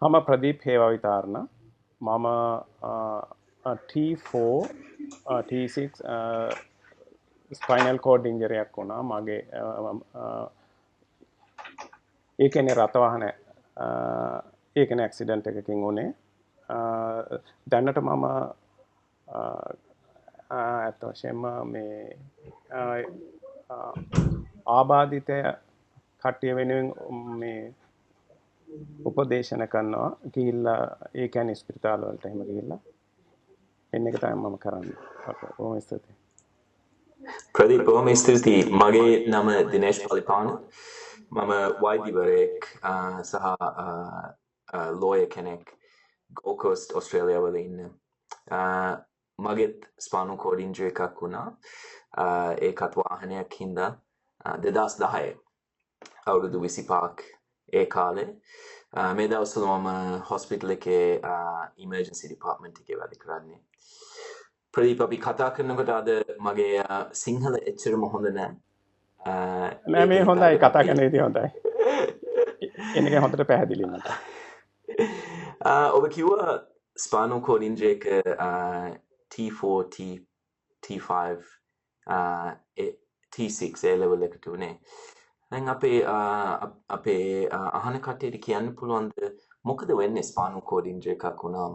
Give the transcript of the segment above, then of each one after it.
මම ප්‍රදීප් හේවාවිතාරණ මම T4 T6 spinal code ඉන්ජරියක් වුණා මගේ ඒ කියන්නේ රථ වාහන ඒ කියන්නේ ඇක්සිඩන්ට් එකකින් උනේ දැනට මම ඇත්ත වශයෙන්ම මේ ආබාධිතය කට්ටිය වෙනුවෙන් මේ උපදේශන කරනවා ගිහිල්ලා ඒ කියන්නේ ස්පිරිතාල වලට එහෙම ගිහිල්ලා එන්න එක තමයි මම කරන්නේ. ඔකේ බොහොම ස්තුතියි. ප්‍රදීප් බොහොම ස්තුතියි. මගේ නම දිනේෂ් පලිපාන. මම වෛද්‍යවරයෙක් සහ ලෝයර් කෙනෙක් Gold Coast ඔස්ට්‍රේලියාව වල ඉන්න. මගෙත් ස්පානල් කෝඩ් ඉන්ජරි එකක් වුණා. ඒකත් වාහනයක් හින්දා 2010 අවුරුදු 25ක් ඒ කාලේ මේ දවස්වල මම හොස්පිටල් එකේ ඉමර්ජන්සි ඩිපාර්ට්මන්ට් එකේ වැඩ කරන්නේ. ප්‍රදීප අපි කතා කරනකොට අද මගේ සිංහල එච්චරම හොඳ නෑ. නෑ මේ හොඳයි කතා කරන විදිය හොඳයි. එන්නක හොඳට පැහැදිලි මට. ඔබ කිව්වා ස්පානල් කෝඩ් ඉන්ජරි එක T4 T5 T6 ඒ ලෙවල් එකට උනේ. දැන් අපේ අහන කට්ටියට කියන්න පුළුවන්ද මොකද වෙන්නේ ස්පානල් කෝඩ් ඉන්ජරි එකක් වුණාම?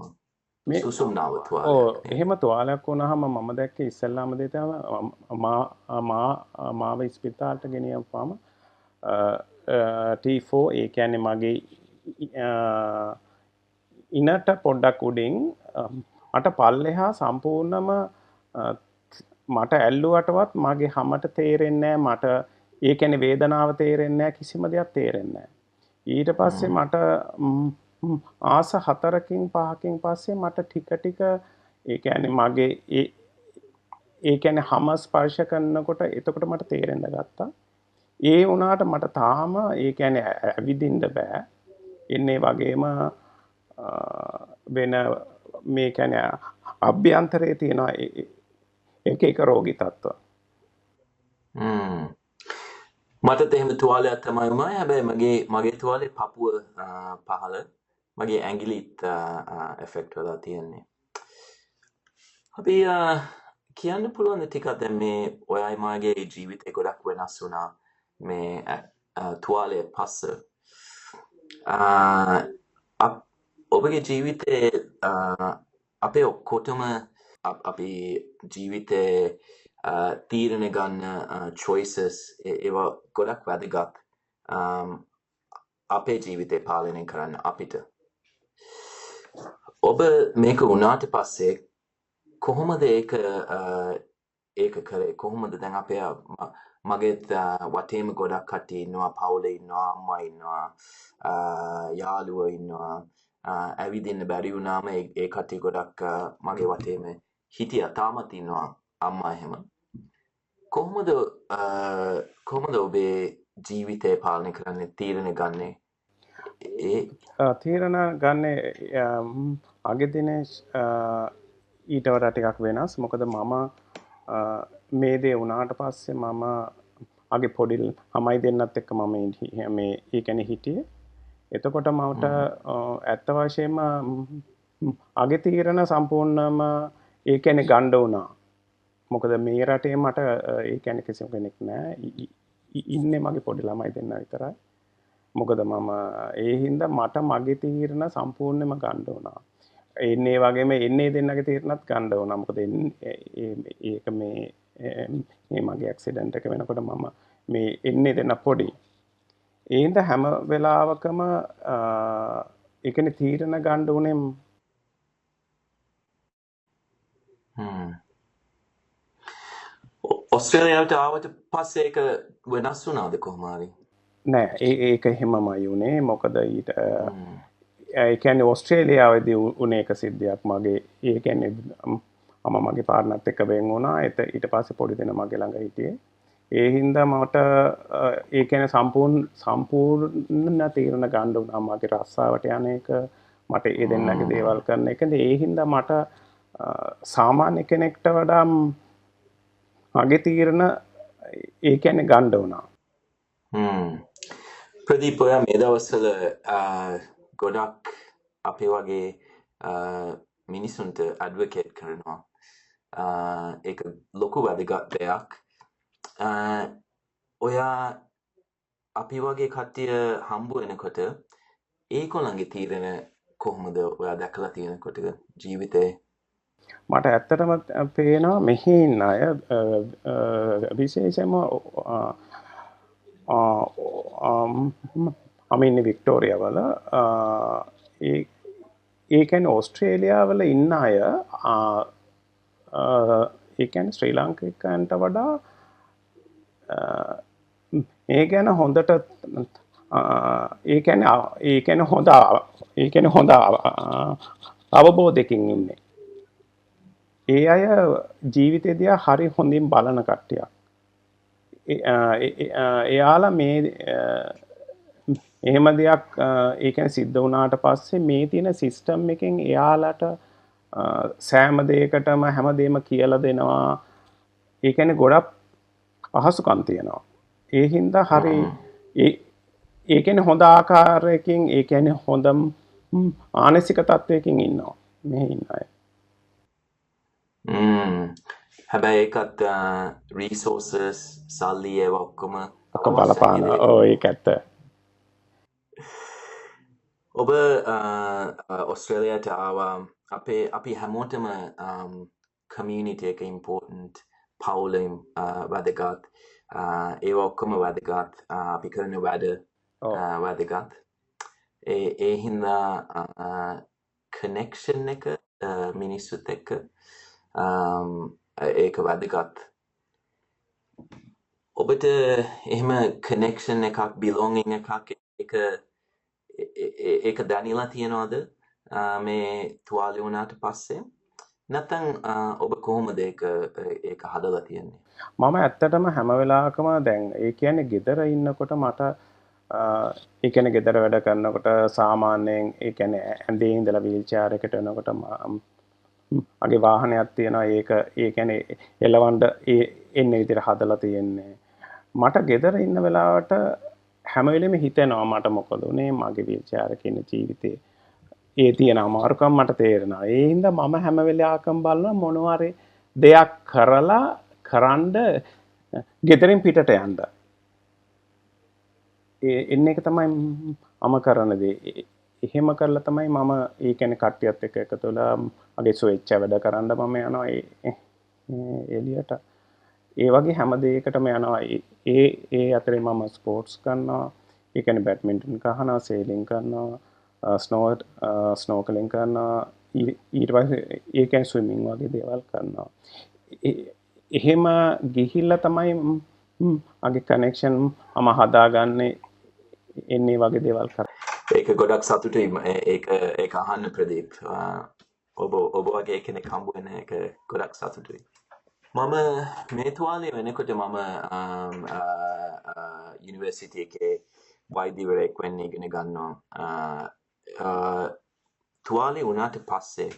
සුසුම්නාව තුවාලයක්. එහෙම තුවාලයක් වුණාම මම දැක්කේ ඉස්සෙල්ලාම දේ තමයි මාව ස්පිතාලට ගෙනියපුවාම T4 ඒ කියන්නේ මගේ ඉනට පොඩ්ඩක් උඩින් මට පල්ලෙහා සම්පූර්ණම මට ඇල්ලුවටවත් මගේ හැමට තේරෙන්නේ නැහැ මට ඒ කියන්නේ වේදනාව තේරෙන්නේ නැහැ කිසිම දෙයක් තේරෙන්නේ නැහැ ඊට පස්සේ මට ආස 4කින් 5කින් පස්සේ මට ටික ටික ඒ කියන්නේ මගේ ඒ කියන්නේ හැම ස්පර්ශ කරනකොට එතකොට මට තේරෙන්න ගත්තා ඒ වුණාට මට තාම ඒ කියන්නේ ඇවිදින්න බෑ එන්නේ වගේම වෙන මේ කියන්නේ අභ්‍යන්තරයේ තියෙන එක රෝගී තත්ත්ව. මටත් එහෙම තුවාලයක් තමයි වුණා. හැබැයි මගේ තුවාලේ පපුව පහළ මගේ ඇඟිලිත් එෆෙක්ට් වෙලා තියෙන්නේ. අපි කියන්න පුළුවන් ටිකක් දැන් මේ ඔයයි මාගේ ජීවිතේ ගොඩක් වෙනස් වුණා මේ තුවාලයේ පස්සේ. ඔබගේ ජීවිතේ අපේ ඔක්කොටම අපි ජීවිතේ තීරණ ගන්න choices ඒවා ගොඩක් වැදගත් අපේ ජීවිතේ පාලනය කරන්න අපිට. ඔබ මේක වුණාට පස්සේ කොහොමද ඒක කරේ? කොහොමද දැන් අපේ මගේත් වටේම ගොඩක් කට්ටිය ඉන්නවා, පවුලේ ඉන්නවා, අම්මා ඉන්නවා, යාළුවෝ ඉන්නවා. ඇවිදින්න බැරි වුණාම ඒ කට්ටිය ගොඩක් මගේ වටේම හිටියා. තාමත් ඉන්නවා අම්මා එහෙම. කොහොමද ඔබේ ජීවිතය පාලනය කරන්නේ තීරණ ගන්නේ? තීරණ ගන්නේ අගේ දිනේෂ් ඊට වඩා ටිකක් වෙනස්. මොකද මම මේ දේ වුණාට පස්සේ මම අගේ පොඩි ළමයි දෙන්නත් එක්ක මම මේ ඒ කියන්නේ හිටියේ. එතකොට මට ඇත්ත වශයෙන්ම අගේ තීරණ සම්පූර්ණම ඒ කියන්නේ ගන්න වුණා. මොකද මේ රටේ මට ඒ කියන්නේ කිසිම කෙනෙක් නැහැ. ඉන්නේ මගේ පොඩි ළමයි දෙන්න විතරයි. මොකද මම ඒ හින්දා මට මගේ තීරණ සම්පූර්ණයෙන්ම ගන්න වුණා. එන්නේ වගේම එන්නේ දෙන්නගේ තීරණත් ගන්න වුණා. මොකද ඒක මේ මගේ ඇක්සිඩන්ට් එක වෙනකොට මම මේ එන්නේ දෙන්න පොඩි. ඒ හින්දා හැම වෙලාවකම ඒ කියන්නේ තීරණ ගන්න උනේ ඔස්ට්‍රේලියාවට ආවට පස්සේ ඒක වෙනස් වුණාද කොහොම හරි? නෑ ඒක එහෙමමයි උනේ. මොකද ඊට ඒ කියන්නේ ඔස්ට්‍රේලියාවේදී උනේ එක සිද්ධියක් මගේ ඒ කියන්නේ මගේ පාර්ට්නර්ත් එක්ක වෙන් වුණා. ඊට පස්සේ පොඩි දෙනා මගේ ළඟ හිටියේ. ඒ හින්දා මට ඒ කියන්නේ සම්පූර්ණ තීරණ ගන්න උනා මගේ රස්සාවට යන එක මට ඒ දෙන්නගේ දේවල් කරන එක. ඒ හින්දා මට සාමාන්‍ය කෙනෙක්ට වඩා මගේ තීරණ ඒ කියන්නේ ගන්න උනා. ප්‍රදීප ඔයා මේ දවස්වල ගොඩක් අපේ වගේ මිනිසුන්ට ඇඩ්වොකේට් කරනවා. ඒක ලොකු වැදගත් දෙයක්. ඔයා අපි වගේ කට්ටිය හම්බ වෙනකොට ඒගොල්ලන්ගේ තීරණ කොහොමද ඔයා දැකලා තියෙනකොට ජීවිතේ? මට ඇත්තටම පේනවා මෙහි ඉන්න අය විශේෂයෙන්ම මම ඉන්නේ වික්ටෝරියාවල. ඒ කියන්නේ ඕස්ට්‍රේලියාවල ඉන්න අය ඒ කියන්නේ ශ්‍රී ලාංකිකයන්ට වඩා ඒ ගැන හොඳට ඒ කියන්නේ හොඳ අවබෝධයකින් ඉන්නේ. ඒ අය ජීවිතය දිහා හරි හොඳින් බලන කට්ටියක්. එයාලා මේ එහෙම දෙයක් ඒ කියන්නේ සිද්ධ වුණාට පස්සේ මේ තියෙන සිස්ටම් එකෙන් එයාලට සෑම දෙයකටම හැමදේම කියලා දෙනවා. ඒ කියන්නේ ගොඩක් පහසුකම් තියෙනවා. ඒ හින්දා හරි ඒ කියන්නේ හොඳ ආකාරයකින් ඒ කියන්නේ හොඳ මානසික තත්වයකින් ඉන්නවා මේ ඉන්න අය. හැබැයි ඒකත් රිසෝසස් සල්ලි ඒවා ඔක්කොම බලපාන. ඒක ඇත්ත. ඔබ ඔස්ට්‍රේලියාවට ආවා. අපි හැමෝටම කමියුනිටි එක ඉම්පෝර්ටන්ට්. පවුලෙන් වැදගත්. ඒවා ඔක්කොම වැදගත්. අපි කරන වැඩ වැදගත්. ඒ හින්දා කනෙක්ෂන් එක මිනිස්සුත් එක්ක ඒක වැදගත්. ඔබට එහෙම කනෙක්ෂන් එකක් බිලොංගින් එකක් ඒක දැනීලා තියනවද මේ තුවාලි වුණාට පස්සේ? නැත්නම් ඔබ කොහොමද ඒක හදලා තියන්නේ? මම ඇත්තටම හැම වෙලාවකම දැන් ඒ කියන්නේ ගෙදර ඉන්නකොට මට ඒ කියන්නේ ගෙදර වැඩ කරනකොට සාමාන්‍යයෙන් ඒ කියන්නේ ඇඳේ ඉඳලා වීල් චෙයාර් එකට එනකොට මගේ වාහනයක් තියෙනවා. ඒක ඒ කියන්නේ එලවන්න එන්නේ විදිහට හදලා තියෙන්නේ. මට ගෙදර ඉන්න වෙලාවට හැම වෙලෙම හිතෙනවා මට මොකද උනේ මගේ වීල් චෙයාර් එකේ ඉන්න ජීවිතේ. ඒ තියෙන අමාරුකම් මට තේරෙනවා. ඒ හින්දා මම හැම වෙලාවකම බලනවා මොනවා හරි දෙයක් කරන්න ගෙදරින් පිටට යන්න. එන්න එක තමයි මම කරන දේ. එහෙම කරලා තමයි මම ඒ කියන්නේ කට්ටියත් එක්ක එකතු වෙලා මගේ ස්වේච්ඡා වැඩ කරන්න මම යනවා එළියට. ඒ වගේ හැම දෙයකටම යනවා. ඒ අතරේ මම ස්පෝර්ට්ස් කරනවා. ඒ කියන්නේ බැඩ්මින්ටන් ගහනවා, සේලින් කරනවා, ස්නෝකලින් කරනවා. ඊට පස්සේ ඒ කියන්නේ ස්විමින් වගේ දේවල් කරනවා. එහෙම ගිහිල්ලා තමයි මගේ කනෙක්ෂන් මම හදාගන්නේ එන්නේ වගේ දේවල් කරා. ඒක ගොඩක් සතුටුයි ඒක අහන්න ප්‍රදීප්. ඔබ වගේ කෙනෙක් හම්බ වෙන එක ගොඩක් සතුටුයි. මම මේ තුවාලේ වෙනකොට මම යුනිවර්සිටි එකේ වෛද්‍යවරයෙක් වෙන්න ඉගෙන ගන්නවා. තුවාලේ වුණාට පස්සේ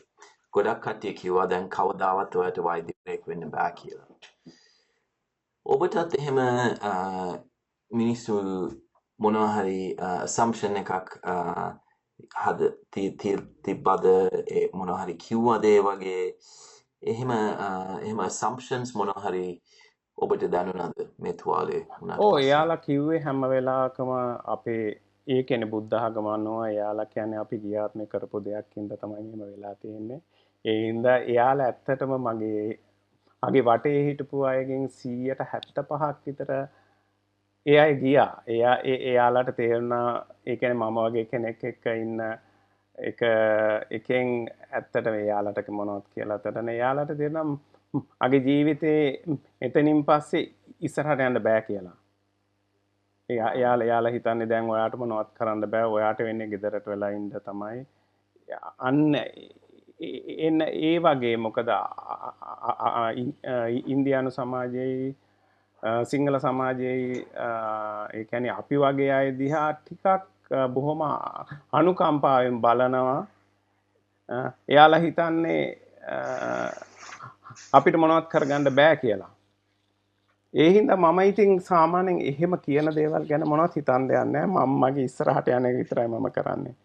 ගොඩක් කට්ටිය කිව්වා දැන් කවදාවත් ඔයාලට වෛද්‍යවරයෙක් වෙන්න බෑ කියලා. ඔබටත් එහෙම මිනිස්සු මොනවා හරි assumption එකක් තිබ්බද මොනවා හරි කිව්වද වගේ එහෙම assumptions මොනවා හරි ඔබට දැනුණාද මේ තුවාලේ වුණාට පස්සේ? එයාලා කිව්වේ හැම වෙලාවකම අපේ ඒ කියන්නේ බුද්ධ ආගම අනුව එයාලා කියන්නේ අපි ගියාත්මේ කරපු දෙයක් හින්දා තමයි මෙහෙම වෙලා තියෙන්නේ. ඒ හින්දා එයාලා ඇත්තටම මගේ වටේ හිටපු අයගෙන් 75% විතර ඒ අය ගියා. එයාලට තේරුණා ඒ කියන්නේ මම වගේ කෙනෙක් එක්ක ඉන්න එකෙන් ඇත්තට එයාලට මොනවද කියලා අතටන එයාලට තේරෙනවා මගේ ජීවිතේ එතනින් පස්සේ ඉස්සරහට යන්න බෑ කියලා. එයාලා හිතන්නේ දැන් ඔයාට මොනවත් කරන්න බෑ. ඔයාට වෙන්නේ ගෙදරට වෙලා ඉන්න තමයි. අන්න ඒ වගේ මොකද ඉන්දියානු සමාජයේ සිංහල සමාජයේ ඒ කියන්නේ අපි වගේ අය දිහා ටිකක් බොහොම අනුකම්පාවෙන් බලනවා. එයාලා හිතන්නේ අපිට මොනවත් කරගන්න බෑ කියලා. ඒ හින්දා මම ඉතින් සාමාන්‍යයෙන් එහෙම කියන දේවල් ගැන මොනවත් හිතන්න දෙයක් නැහැ. මම මගේ ඉස්සරහට යන එක විතරයි මම කරන්නේ.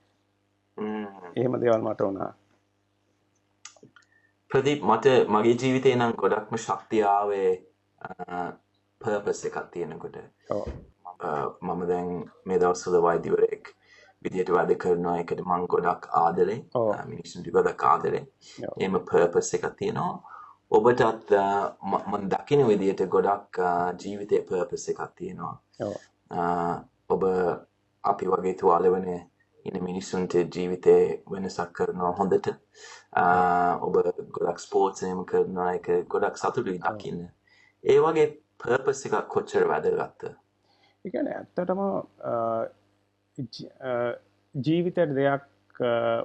එහෙම දේවල් මට වුණා. ප්‍රදීප් මට මගේ ජීවිතේ නම් ගොඩක්ම ශක්තිය ආවේ පර්පස් එකක් තියෙනකොට. ඔව්. මම දැන් මේ දවස්වල වෛද්‍යවරයෙක් විදියට වැඩ කරනවා. ඒකට මම ගොඩක් ආදරේ. ඔව්. මිනිස්සුන්ට ගොඩක් ආදරේ. ඔව්. එහෙම පර්පස් එකක් තියෙනවා. ඔබටත් මම දකින විදියට ගොඩක් ජීවිතේ පර්පස් එකක් තියෙනවා. ඔව්. ඔබ අපි වගේ තුවාල වෙන ඉන්න මිනිස්සුන්ට ජීවිතේ වෙනසක් කරනවා හොඳට. ඔබ ගොඩක් ස්පෝර්ට්ස් එහෙම කරනවා. ඒක ගොඩක් සතුටුයි දකින්න. ඒ වගේ පර්පස් එකක් කොච්චර වැදගත්ද? ඒ කියන්නේ ඇත්තටම ජීවිතේට දෙයක්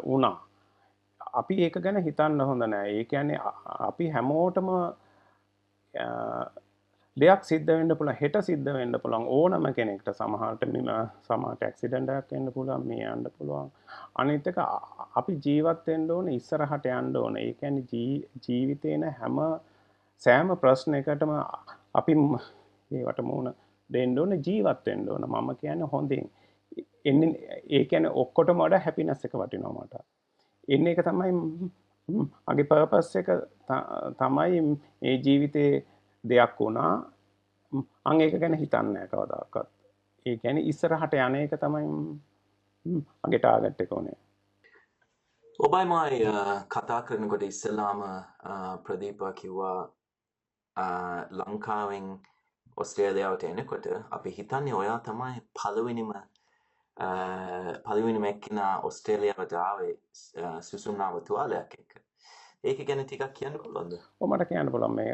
වුණා. අපි ඒක ගැන හිතන්න හොඳ නෑ. ඒ කියන්නේ අපි හැමෝටම දෙයක් සිද්ධ වෙන්න පුළුවන්, හෙට සිද්ධ වෙන්න පුළුවන් ඕනම කෙනෙක්ට. සමහරට ඇක්සිඩන්ට් එකක් වෙන්න පුළුවන්, මේ යන්න පුළුවන්. අනිත් එක අපි ජීවත් වෙන්න ඕනේ, ඉස්සරහට යන්න ඕනේ. ඒ කියන්නේ ජීවිතේන සෑම ප්‍රශ්නයකටම අපි ඒවට මුහුණ දෙන්න ඕනේ, ජීවත් වෙන්න ඕනේ. මම කියන්නේ හොඳින්. ඒ කියන්නේ ඔක්කොටම වඩා හැපිනස් එක වටිනවා මට. එන්න එක තමයි මගේ පර්පස් එක තමයි මේ ජීවිතේ දෙයක් වුණා. මම ඒක ගැන හිතන්නේ නැහැ කවදාකවත්. ඒ කියන්නේ ඉස්සරහට යන එක තමයි මගේ ටාගට් එක උනේ. ඔබයි මයි කතා කරනකොට ඉස්සෙල්ලාම ප්‍රදීප කිව්වා ලංකාවෙන් ඔස්ට්‍රේලියාවට එනකොට අපි හිතන්නේ ඔයා තමයි පළවෙනිම එක්කෙනා ඔස්ට්‍රේලියාවට ආවේ සුසුම්නාව තුවාලයක් එක්ක. ඒක ගැන ටිකක් කියන්න පුළුවන්ද? ඔව් මට කියන්න පුළුවන්. මේ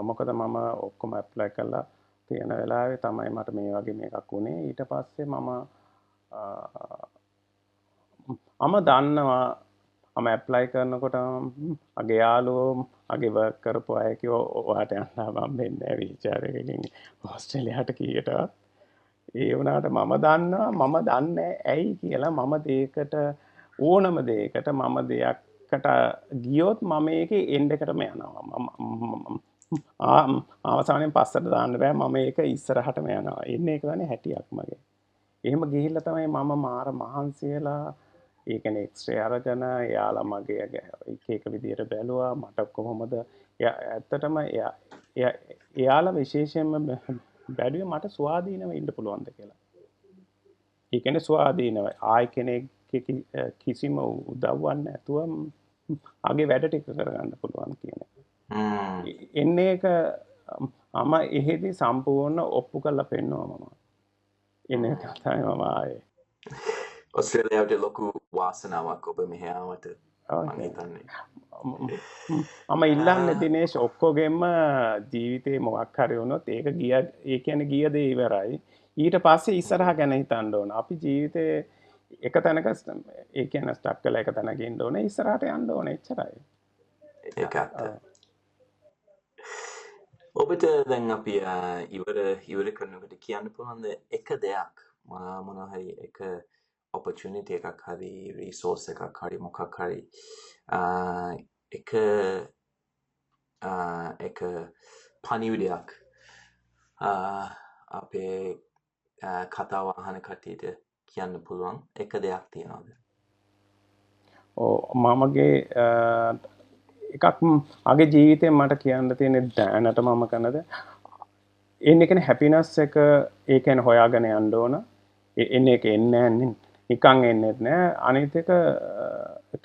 මොකද මම ඔක්කොම ඇප්ලයි කරලා තියෙන වෙලාවේ තමයි මට මේ වගේ මේකක් වුණේ. ඊට පස්සේ මම දන්නවා මම ඇප්ලයි කරනකොට මගේ යාළුවෝ මගේ වර්ක් කරපු අය කිව්වා ඔයාට යන්න මම මෙන්න වීල්චෙයාර් එකකින් ඕස්ට්‍රේලියාවට කීයටවත්. ඒ වුණාට මම දන්නේ ඇයි කියලා. මම දෙයකට ඕනම දෙයකට මම දෙයකට ගියොත් මම ඒකේ එන්ඩ් එකටම යනවා. අවසානයෙන් පස්සට දාන්න බෑ. මම ඒක ඉස්සරහටම යනවා. එන්නේ ඒක තමයි හැටියක් මගේ. එහෙම ගිහිල්ලා තමයි මම මාර මහන්සි වෙලා ඒ කියන්නේ එක්ස්රේ අරගෙන එයාලා මගේ එක විදියට බැලුවා. මට කොහොමද ඇත්තටම එයාලා විශේෂයෙන්ම බැලුවේ මට ස්වාධීනව ඉන්න පුළුවන්ද කියලා. ඒ කියන්නේ ස්වාධීනව ආයි කෙනෙක් කිසිම උදව්වක් නැතුව ආගේ වැඩ ටික කරගන්න පුළුවන් කියන එක. එන්නේ එක මම එහෙදි සම්පූර්ණ ඔප්පු කරලා පෙන්නවා මම. එන්නේ එක තමයි මම ආයේ ඔස්ට්‍රේලියාවට ලොකු වාසනාවක් ඔබ මෙහෙ ආවට මම හිතන්නේ. මම ඉල්ලන්නේ දිනේෂ් ඔක්කොගෙම ජීවිතේ මොකක් හරි වුණොත් ඒක ඒ කියන්නේ ගිය දේ ඉවරයි. ඊට පස්සේ ඉස්සරහ ගැන හිතන්න ඕන. අපි ජීවිතේ එක තැනක ඒ කියන්නේ ස්ටක් කරලා එක තැනක ඉන්න ඕනේ. ඉස්සරහට යන්න ඕනේ. එච්චරයි. ඒක ඇත්ත. ඔබට දැන් අපි ඉවර කරනකොට කියන්න පුළුවන් එක දෙයක් මොනවා හරි එක opportunity එකක් හරි resource එකක් හරි මොකක් හරි එක පණිවිඩයක් අපේ කතාව අහන කට්ටියට කියන්න පුළුවන් එක දෙයක් තියනවද? ඔව් මමගේ එකක් මගේ ජීවිතේ මට කියන්න තියෙන දැනට මම කරනද එන්නේ කියන්නේ හැපිනස් එක ඒ කියන්නේ හොයාගෙන යන්න ඕන. එන්නේ එක එන්නේ නැහැ නිකන් එන්නේ නැහැ. අනිත් එක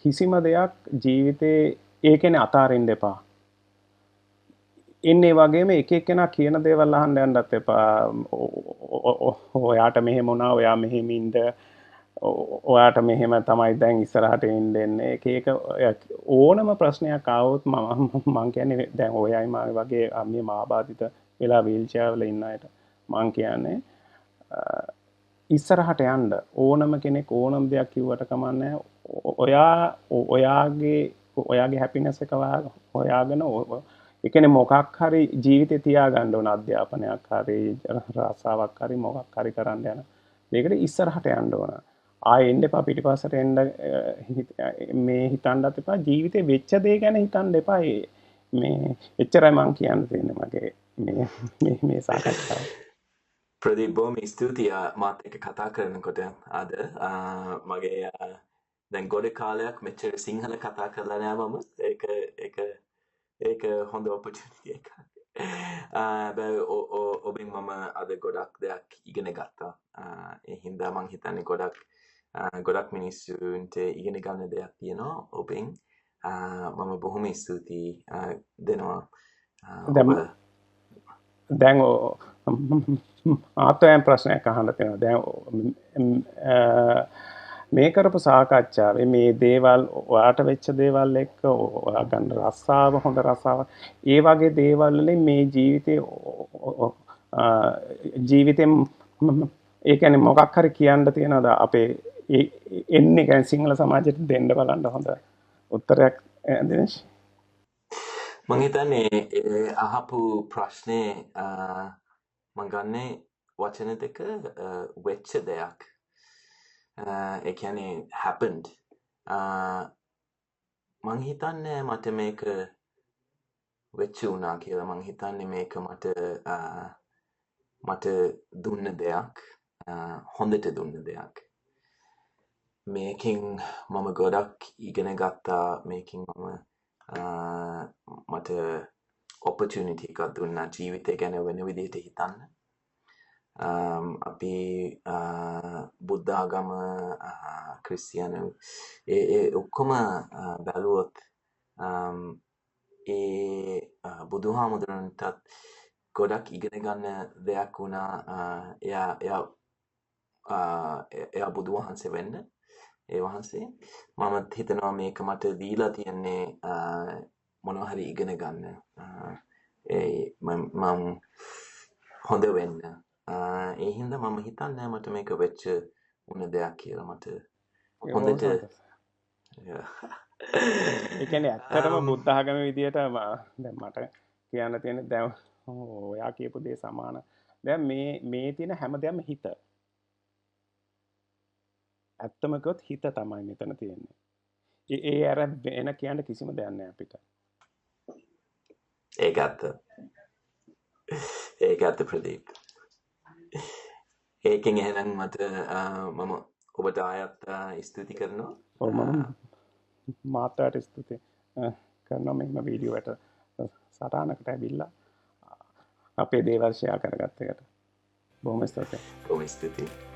කිසිම දෙයක් ජීවිතේ ඒ කියන්නේ අතාරින්න එපා. එන්නේ වගේම එක එක්කෙනා කියන දේවල් අහන්න යන්නත් එපා. ඔයාට මෙහෙම වුණා, ඔයා මෙහෙම ඉන්න, ඔයාට මෙහෙම තමයි දැන් ඉස්සරහට එන්න දෙන්නේ. එක ඕනම ප්‍රශ්නයක් ආවොත් මම කියන්නේ දැන් ඔයයි මාගේ වගේ මේ මාබාධිත වෙලා වීල්චෙයාර් වල ඉන්න අයට මම කියන්නේ ඉස්සරහට යන්න. ඕනම කෙනෙක් ඕනම දෙයක් කිව්වට කමන්නේ ඔයාගේ හැපිනස් එක හොයාගෙන ඒ කියන්නේ මොකක් හරි ජීවිතේ තියාගන්න ඕන. අධ්‍යාපනයක් හරි රසාවක් හරි මොකක් හරි කරන්න යන දෙයකට ඉස්සරහට යන්න ඕන. ආයෙ එන්න එපා පිටිපස්සට එන්න මේ හිතන්නත් එපා. ජීවිතේ වෙච්ච දේ ගැන හිතන්න එපා. මේ එච්චරයි මම කියන්න තියෙන්නේ මගේ මේ සාකච්ඡාව. ප්‍රදීප් බොහොම ස්තුතියි මාත් එක්ක කතා කරනකොට අද මගේ දැන් ගොඩ කාලයක් මෙච්චර සිංහල කතා කරලා නෑ මම. ඒක හොඳ ඔපචුනිටි එකක්. ඔබෙන් මම අද ගොඩක් දෙයක් ඉගෙන ගත්තා. ඒ හින්දා මං හිතන්නේ ගොඩක් මිනිස්සුන්ට ඉගෙන ගන්න දෙයක් තියෙනවා ඔබෙන්. මම බොහොම ස්තුතියි දෙනවා ඔබ. දැන් ආත්වයන් ප්‍රශ්නයක් අහන්න තියෙනවා. දැන් මේ කරපු සාකච්ඡාවේ මේ දේවල් ඔයාට වෙච්ච දේවල් එක්ක ඔයා ගන්න රස්සාව හොඳ රස්සාව ඒ වගේ දේවල් වලින් මේ ජීවිතෙන් ඒ කියන්නේ මොකක් හරි කියන්න තියනද අපේ එන්නේ කියන්නේ සිංහල සමාජයට දෙන්න බලන්න හොඳ උත්තරයක් දිනේෂ්. මං හිතන්නේ අහපු ප්‍රශ්නේ මං ගන්නේ වචන දෙක වෙච්ච දෙයක්. ඒ කියන්නේ happened. මං හිතන්නේ මට මේක වෙච්ච වුණා කියලා. මං හිතන්නේ මේක මට දුන්න දෙයක්. හොඳට දුන්න දෙයක්. මේකෙන් මම ගොඩක් ඉගෙන ගත්තා. මේකෙන් මට opportunity එකක් දුන්නා ජීවිතය ගැන වෙන විදිහට හිතන්න. අපි බුද්ධ ආගම ක්‍රිස්තියානි ඒ ඔක්කොම බැලුවොත් ඒ බුදුහාමුදුරන්ටත් ගොඩක් ඉගෙන ගන්න දෙයක් වුණා. එයා බුදු වහන්සේ වෙන්න. ඒ වහන්සේ මම හිතනවා මේක මට දීලා තියන්නේ මොනවා හරි ඉගෙන ගන්න. මම හොඳ වෙන්න. ඒ හින්දා මම හිතන්නේ මට මේක වෙච්ච උන දෙයක් කියලා. මට හොඳට ඒ කියන්නේ ඇත්තටම බුද්ධ ආගමේ විදියට දැන් මට කියන්න තියෙන දැන් ඔයා කියපු දේ සමාන. දැන් මේ තියෙන හැමදේම හිත. ඇත්තම කිව්වොත් හිත තමයි මෙතන තියෙන්නේ. ඒ අර වෙන කියන්න කිසිම දෙයක් නැහැ අපිට. ඒක ඇත්ත ප්‍රදීප්. ඒකෙන් එහෙනම් මට මම ඔබට ආයත් ස්තුති කරනවා. ඔව් මම මාතට ස්තුති කරනවා මෙන්න වීඩියෝ එකට සටහනකට ඇවිල්ලා අපේ දේවල් ෂෙයා කරගත්ත එකට. බොහොම ස්තුතියි. බොහොම ස්තුතියි.